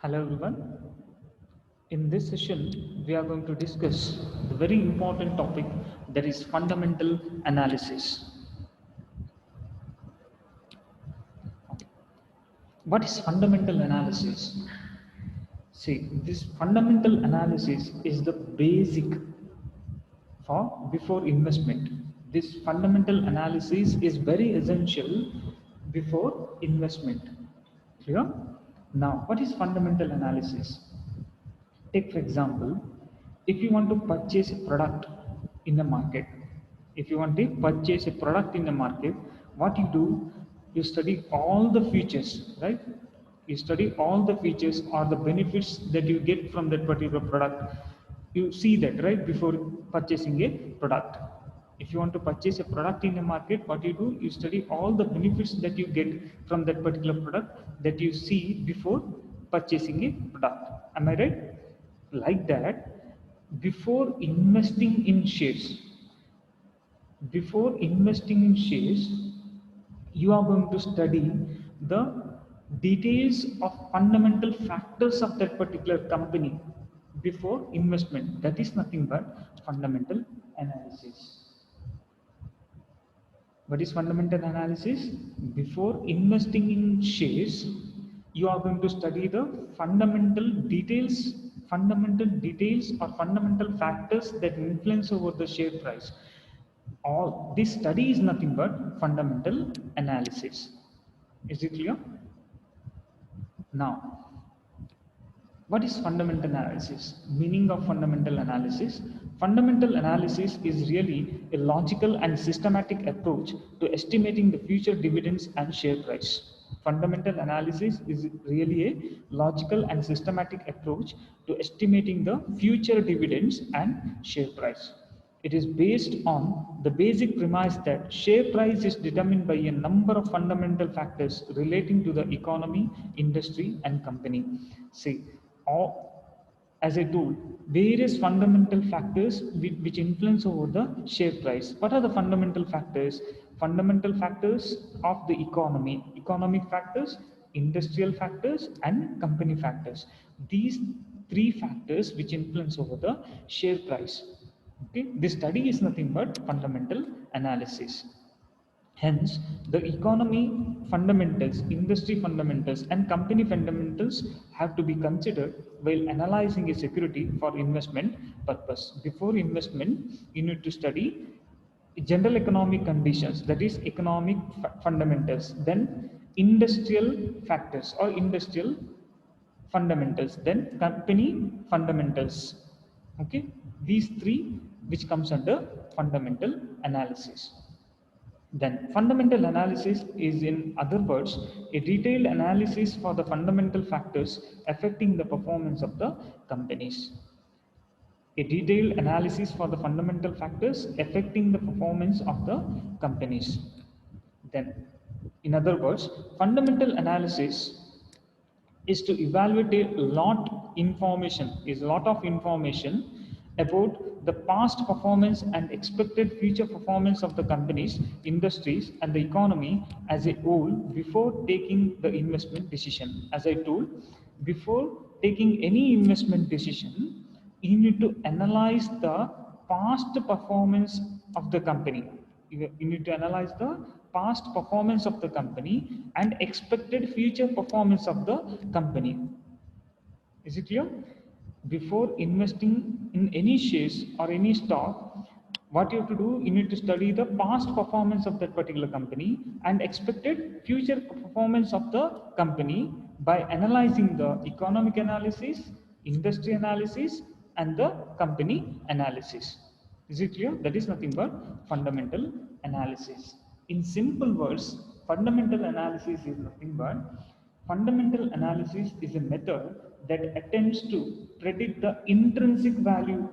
Hello everyone. In this session, we are going to discuss the very important topic, that is fundamental analysis. What is fundamental analysis? See, this fundamental analysis is the basic for before investment. This fundamental analysis is very essential before investment. Clear? Now, what is fundamental analysis? Take for example, if you want to purchase a product in the market, if you want to purchase a product in the market, what you do, you study all the features, right? You study all the features or the benefits that you get from that particular product. You see that, right, before purchasing a product. If you want to purchase a product in the market, what you do, you study all the benefits that you get from that particular product that you see before purchasing a product. Am I right? Like that, before investing in shares, before investing in shares, you are going to study the details of fundamental factors of that particular company before investment. That is nothing but fundamental analysis. What is fundamental analysis? Before investing in shares, you are going to study the fundamental details or fundamental factors that influence over the share price. All this study is nothing but fundamental analysis. Is it clear? Now, what is fundamental analysis? Meaning of fundamental analysis? Fundamental analysis is really a logical and systematic approach to estimating the future dividends and share price. Fundamental analysis is really a logical and systematic approach to estimating the future dividends and share price. It is based on the basic premise that share price is determined by a number of fundamental factors relating to the economy, industry, and company. See, as I told, various fundamental factors which influence over the share price. What are the fundamental factors? Fundamental factors of the economy, economic factors, industrial factors, and company factors. These three factors which influence over the share price. Okay, this study is nothing but fundamental analysis. Hence, the economy fundamentals, industry fundamentals, and company fundamentals have to be considered while analyzing a security for investment purpose. Before investment, you need to study general economic conditions, that is economic fundamentals, then industrial factors or industrial fundamentals, then company fundamentals. Okay, these three which comes under fundamental analysis. Then fundamental analysis is, in other words, a detailed analysis for the fundamental factors affecting the performance of the companies. A detailed analysis for the fundamental factors affecting the performance of the companies. Then, in other words, fundamental analysis is to evaluate a lot of information about the past performance and expected future performance of the companies, industries, and the economy as a whole before taking the investment decision. As I told, before taking any investment decision, you need to analyze the past performance of the company. You need to analyze the past performance of the company and expected future performance of the company. Is it clear? Before investing in any shares or any stock, what you have to do, you need to study the past performance of that particular company and expected future performance of the company by analyzing the economic analysis, industry analysis, and the company analysis. Is it clear? That is nothing but fundamental analysis. In simple words, fundamental analysis is nothing but fundamental analysis is a method that attempts to predict the intrinsic value.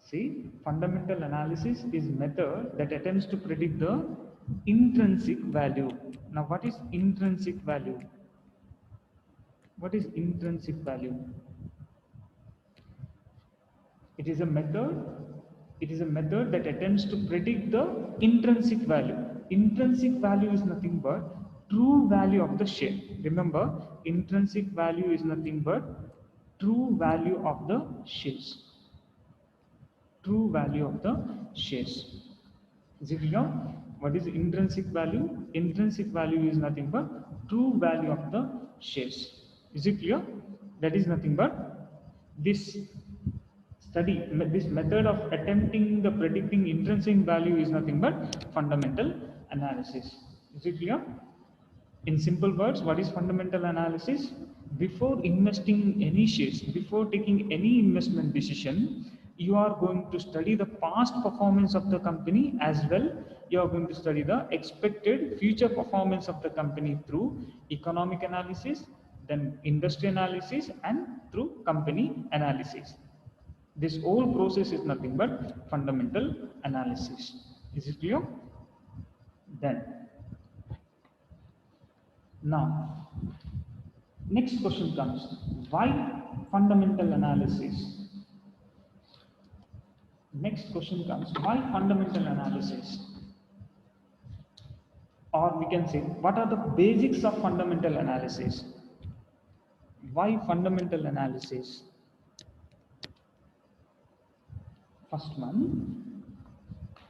See, fundamental analysis is method that attempts to predict the intrinsic value. Now, what is intrinsic value? What is intrinsic value? It is a method. It is a method that attempts to predict the intrinsic value. Intrinsic value is nothing but true value of the share. Remember, intrinsic value is nothing but true value of the shares. True value of the shares. Is it clear? What is intrinsic value? Intrinsic value is nothing but true value of the shares. Is it clear? That is nothing but this study, this method of attempting the predicting intrinsic value is nothing but fundamental analysis. Is it clear? In simple words, what is fundamental analysis? Before investing in any shares, before taking any investment decision, you are going to study the past performance of the company as well. You are going to study the expected future performance of the company through economic analysis, then industry analysis, and through company analysis. This whole process is nothing but fundamental analysis. Is it clear? Then, now, next question comes, why fundamental analysis? Next question comes, why fundamental analysis? Or we can say, what are the basics of fundamental analysis? Why fundamental analysis? First one,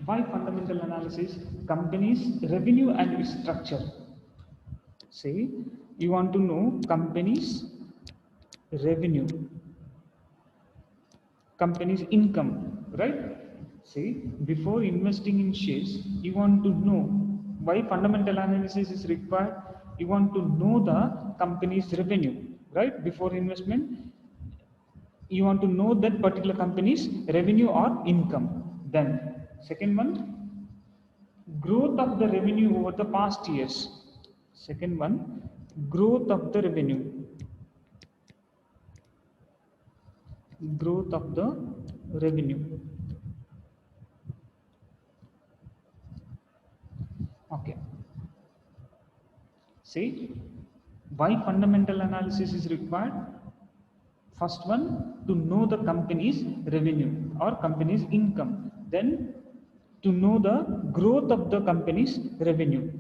why fundamental analysis? Company's revenue and its structure. Say, you want to know company's revenue, company's income, right? See, before investing in shares, you want to know why fundamental analysis is required. You want to know the company's revenue, right? Before investment, you want to know that particular company's revenue or income. Then, second one, growth of the revenue over the past years. Second one, growth of the revenue. Growth of the revenue. Okay. See, why fundamental analysis is required? First one, to know the company's revenue or company's income. Then, to know the growth of the company's revenue.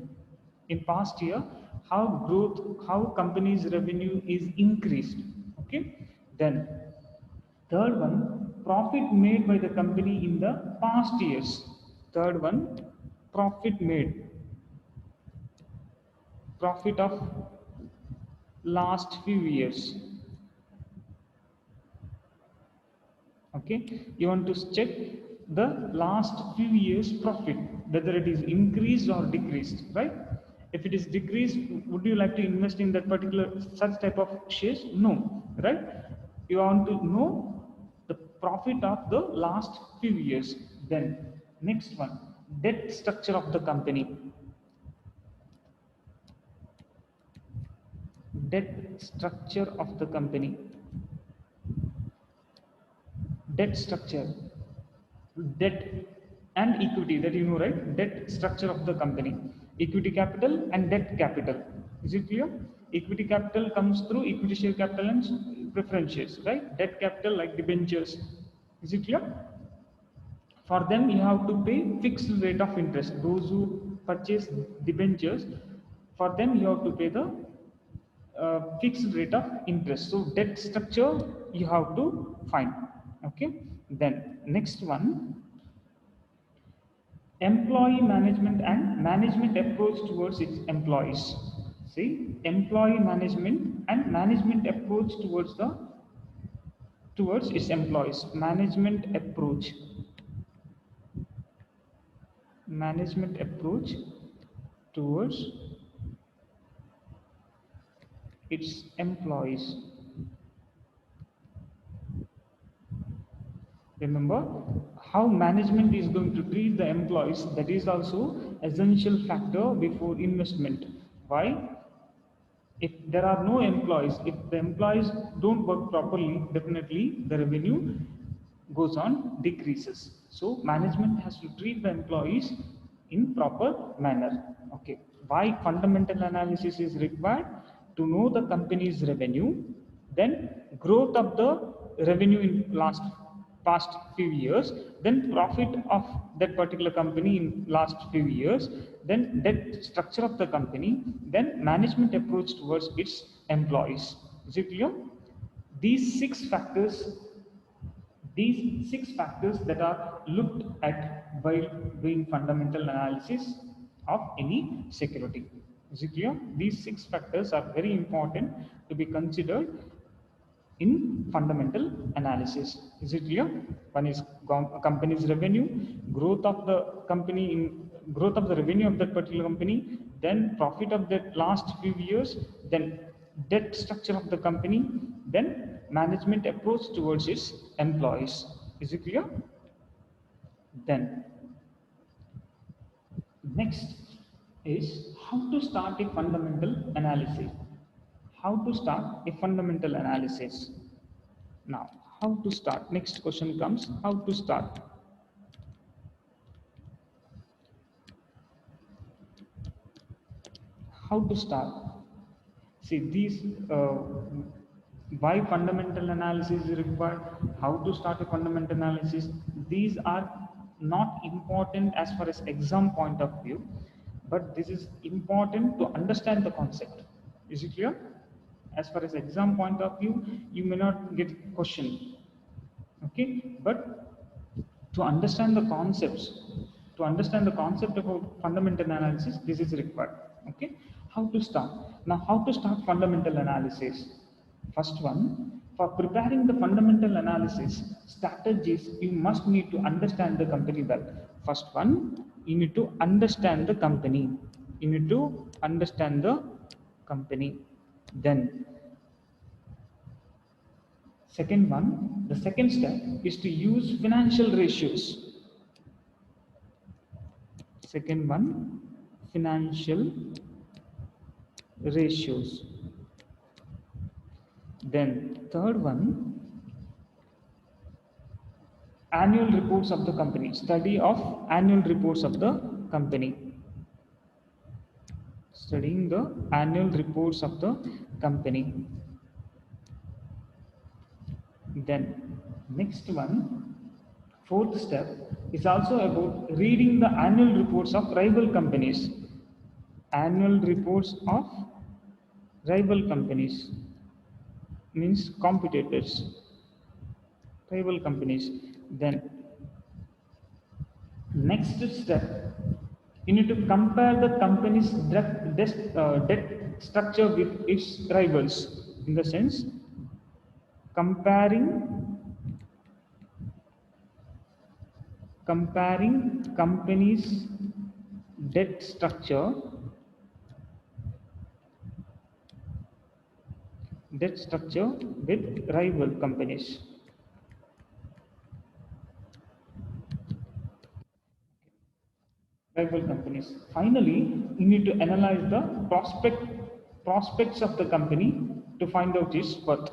In past year, how company's revenue is increased. Okay. Then, third one, profit made by the company in the past years. Third one, profit made. Profit of last few years. Okay, you want to check the last few years profit, whether it is increased or decreased, right? If it is decreased, would you like to invest in that particular such type of shares? No, right? You want to know the profit of the last few years. Then next one, debt structure of the company. Debt structure of the company. Debt structure, debt and equity, that you know, right? Debt structure of the company, equity capital and debt capital. Is it clear? Equity capital comes through equity share capital and preference shares, right? Debt capital like debentures. Is it clear? For them, you have to pay fixed rate of interest. Those who purchase debentures, for them you have to pay the fixed rate of interest. So debt structure you have to find. Okay. Then next one, employee management and management approach towards its employees. See, employee management and management approach towards its employees. Management approach towards its employees. Remember, how management is going to treat the employees, that is also essential factor before investment. Why? If there are no employees, if the employees don't work properly, definitely the revenue goes on decreases. So management has to treat the employees in proper manner. Okay. Why fundamental analysis is required? To know the company's revenue, then growth of the revenue in last past few years, then profit of that particular company in last few years, then debt structure of the company, then management approach towards its employees. Is it clear? These six factors, these six factors that are looked at while doing fundamental analysis of any security. Is it clear? These six factors are very important to be considered in fundamental analysis. Is it clear? One is company's revenue, growth of the company in growth of the revenue of that particular company, then profit of that last few years, then debt structure of the company, then management approach towards its employees. Is it clear? Then next is how to start a fundamental analysis. How to start a fundamental analysis. Now, how to start? Next question comes, how to start? How to start? See, these, why fundamental analysis is required, how to start a fundamental analysis, these are not important as far as exam point of view, but this is important to understand the concept. Is it clear? As far as exam point of view, you may not get question, okay, but to understand the concepts, to understand the concept about fundamental analysis, this is required. Okay, how to start? Now, how to start fundamental analysis? First one, for preparing the fundamental analysis strategies, you must need to understand the company well. First one, you need to understand the company. You need to understand the company. Then second one, the second step is to use financial ratios. Second one, financial ratios. Then third one, annual reports of the company, study of annual reports of the company. Studying the annual reports of the company. Then next one, fourth step is also about reading the annual reports of rival companies. Annual reports of rival companies means competitors, rival companies. Then next step, you need to compare the company's debt structure with its rivals, in the sense comparing company's debt structure with rival companies. Rival companies. Finally, you need to analyze the prospects of the company to find out its worth.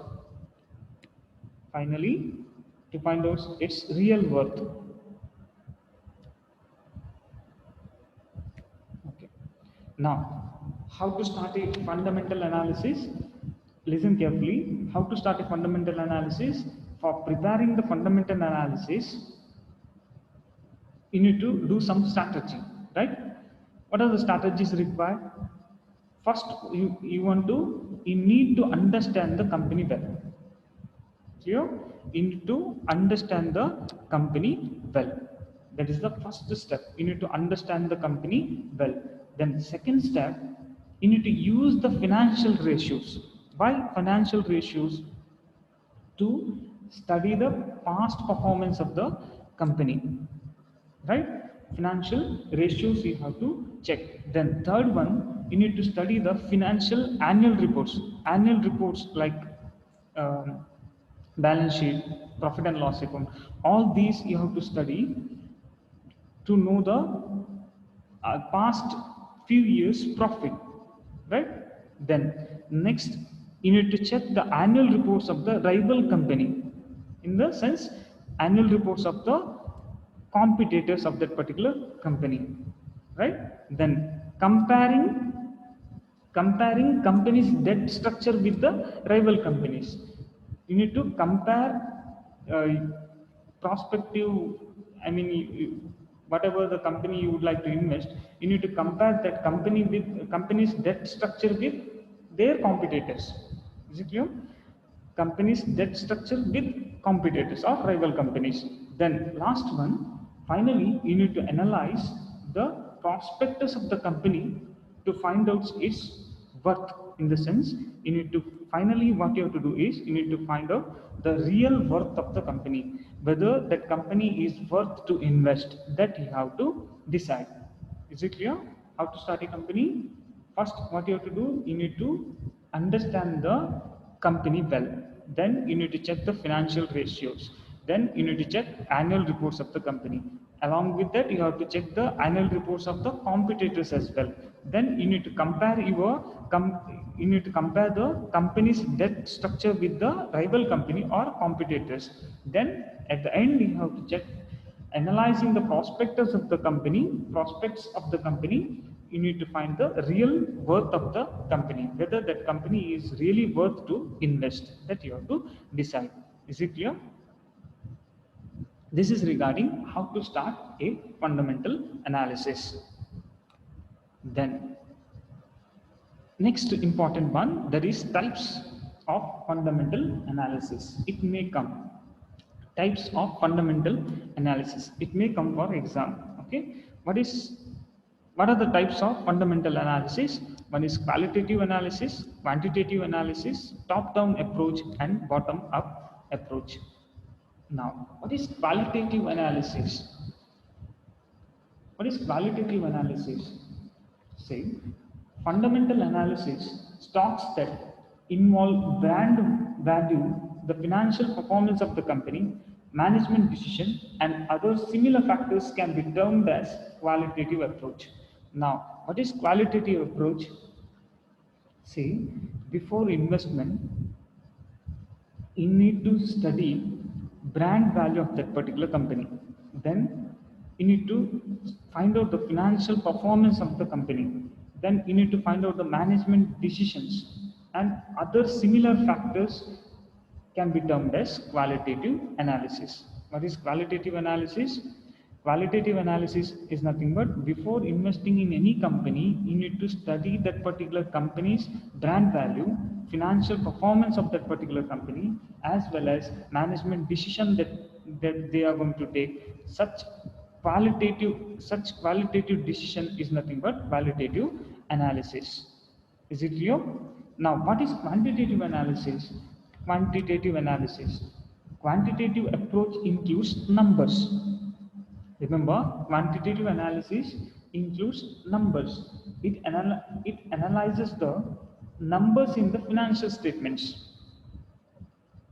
Finally, to find out its real worth. Okay. Now, how to start a fundamental analysis? Listen carefully. How to start a fundamental analysis? For preparing the fundamental analysis, you need to do some strategy, right? What are the strategies required? First, you need to understand the company well. Clear? You need to understand the company well. That is the first step. You need to understand the company well. Then second step, you need to use the financial ratios. Why financial ratios? To study the past performance of the company. Right? Financial ratios you have to check. Then third one, you need to study the financial annual reports. Annual reports like balance sheet, profit and loss account. All these you have to study to know the past few years profit. Right? Then next, you need to check the annual reports of the rival company. In the sense, annual reports of the competitors of that particular company, right? Then comparing companies' debt structure with the rival companies. You need to compare prospective, I mean, whatever the company you would like to invest, you need to compare that company with company's debt structure with their competitors. Is it clear? Companies debt structure with competitors or rival companies. Then last one, finally, you need to analyze the prospectus of the company to find out its worth. In the sense, you need to finally what you have to do is you need to find out the real worth of the company, whether that company is worth to invest. That you have to decide. Is it clear? How to start a company? First, what you have to do, you need to understand the company well. Then you need to check the financial ratios. Then you need to check annual reports of the company. Along with that, you have to check the annual reports of the competitors as well. Then you need to compare the company's debt structure with the rival company or competitors. Then at the end, you have to check analyzing the prospects of the company. You need to find the real worth of the company, whether that company is really worth to invest. That you have to decide. Is it clear? This is regarding how to start a fundamental analysis. Then next important one, that is types of fundamental analysis. It may come types of fundamental analysis. It may come for exam. Okay, what are the types of fundamental analysis? One is qualitative analysis, quantitative analysis, top-down approach, and bottom-up approach. Now, what is qualitative analysis? What is qualitative analysis? Say, fundamental analysis stocks that involve brand value, the financial performance of the company, management decision, and other similar factors can be termed as qualitative approach. Now, what is qualitative approach? See, before investment, you need to study brand value of that particular company. Then you need to find out the financial performance of the company. Then you need to find out the management decisions, and other similar factors can be termed as qualitative analysis. What is qualitative analysis? Qualitative analysis is nothing but before investing in any company, you need to study that particular company's brand value, financial performance of that particular company, as well as management decision that they are going to take. Such qualitative decision is nothing but qualitative analysis. Is it clear? Now, what is quantitative analysis? Quantitative analysis. Quantitative approach includes numbers. Remember, quantitative analysis includes numbers. It analyzes the numbers in the financial statements.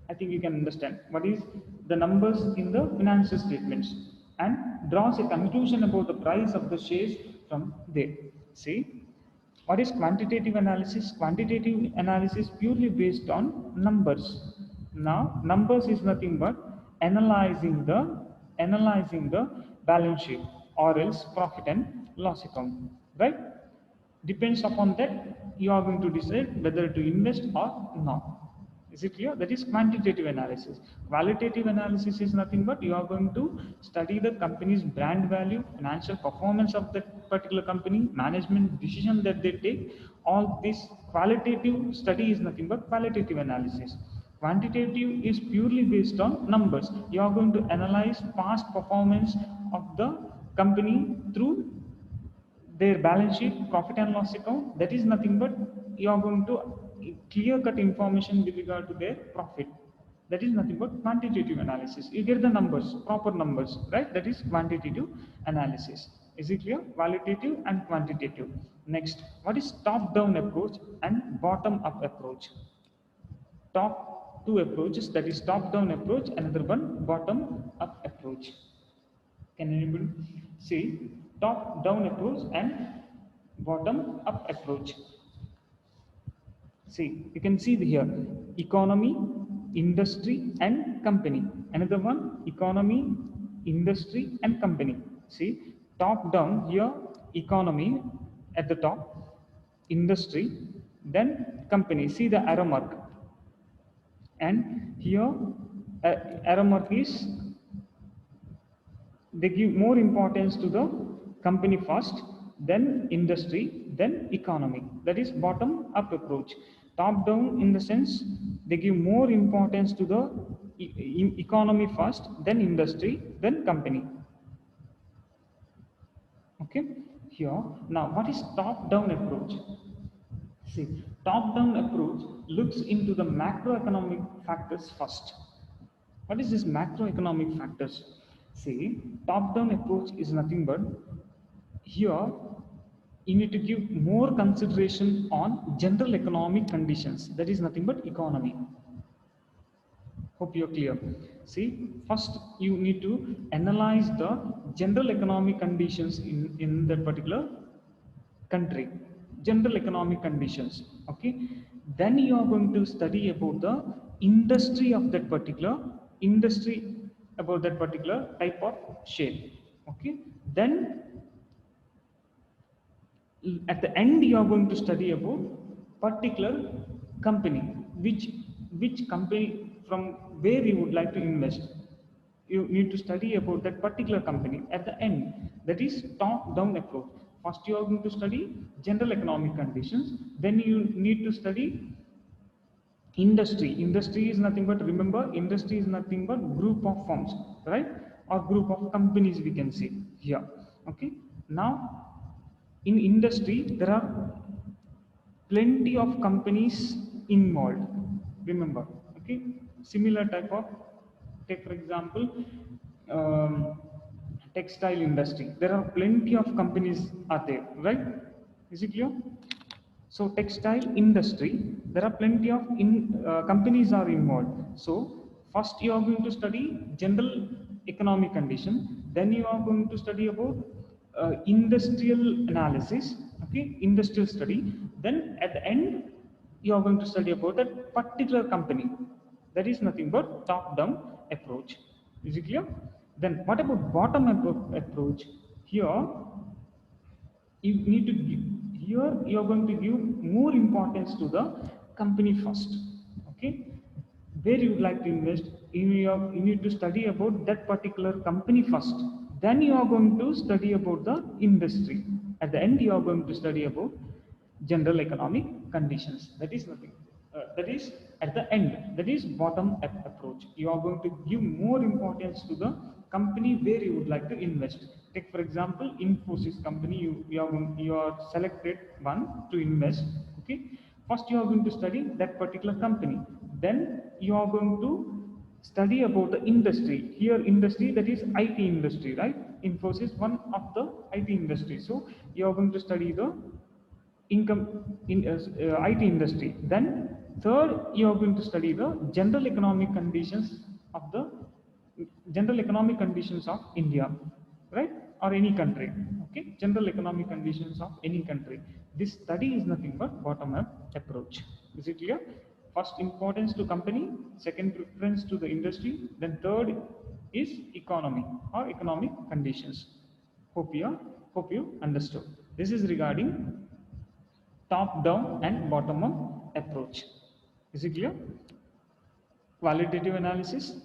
I think you can understand what is the numbers in the financial statements and draws a conclusion about the price of the shares from there. See, what is quantitative analysis? Quantitative analysis purely based on numbers. Now, numbers is nothing but analyzing the balance sheet or else profit and loss account, right? Depends upon that you are going to decide whether to invest or not. Is it clear? That is quantitative analysis. Qualitative analysis is nothing but you are going to study the company's brand value, financial performance of that particular company, management decision that they take. All this qualitative study is nothing but qualitative analysis. Quantitative is purely based on numbers. You are going to analyze past performance of the company through their balance sheet, profit and loss account. That is nothing but you are going to clear-cut information with regard to their profit. That is nothing but quantitative analysis. You get the numbers, proper numbers, right? That is quantitative analysis. Is it clear? Qualitative and quantitative. Next, what is top-down approach and bottom-up approach? Top two approaches, that is top-down approach, another one bottom-up approach. Can anybody see top-down approach and bottom-up approach? See, you can see here, economy, industry, and company. Another one, economy, industry, and company. See, top-down here, economy at the top, industry, then company. See the arrow mark. And here, arrow mark is they give more importance to the company first, then industry, then economy. That is bottom up approach. Top down in the sense they give more importance to the economy first, then industry, then company. Okay, here now what is top down approach? See, top down approach looks into the macroeconomic factors first. What is this macroeconomic factors? See, top down approach is nothing but here you need to give more consideration on general economic conditions. That is nothing but economy. Hope you're clear. See, first you need to analyze the general economic conditions in that particular country, general economic conditions. Okay, then you are going to study about the industry of that particular industry, about that particular type of share. Okay, then at the end you are going to study about particular company, which company, from where you would like to invest. You need to study about that particular company at the end. That is top down approach. First you are going to study general economic conditions, then you need to study industry is nothing but, remember, industry is nothing but group of firms, right, or group of companies we can see here. Okay, now in industry there are plenty of companies involved, remember. Okay, similar type of, take for example, um, textile industry, there are plenty of companies are there, right? Is it clear? So textile industry, there are plenty of companies are involved. So first you are going to study general economic condition, then you are going to study about industrial analysis, okay, industrial study. Then at the end, you are going to study about that particular company. That is nothing but top-down approach. Is it clear? Then what about bottom-up approach? Here you need to give, here you are going to give more importance to the company first. Okay, where you would like to invest, you need to study about that particular company first, then you are going to study about the industry. At the end you are going to study about general economic conditions. That is nothing, that is at the end, that is bottom up approach. You are going to give more importance to the company where you would like to invest. Take for example Infosys company, you are selected one to invest. Okay, first you are going to study that particular company, then you are going to study about the industry. Here industry, that is IT industry, right? Infosys one of the IT industry, so you are going to study the income in IT industry. Then third, you are going to study the general economic conditions of the general economic conditions of India, right, or any country. Okay, general economic conditions of any country. This study is nothing but bottom-up approach. Is it clear? First importance to company, second preference to the industry, then third is economy or economic conditions. Hope you understood. This is regarding top down and bottom up approach. Is it clear? Qualitative analysis,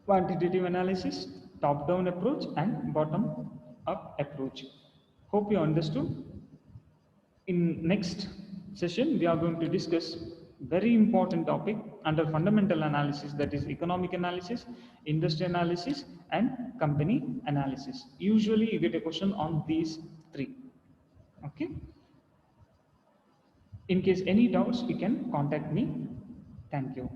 quantitative analysis, top down approach and bottom up approach. Hope you understood. In next session we are going to discuss very important topic under fundamental analysis, that is economic analysis, industry analysis and company analysis. Usually you get a question on these three. Okay, in case any doubts, you can contact me. Thank you.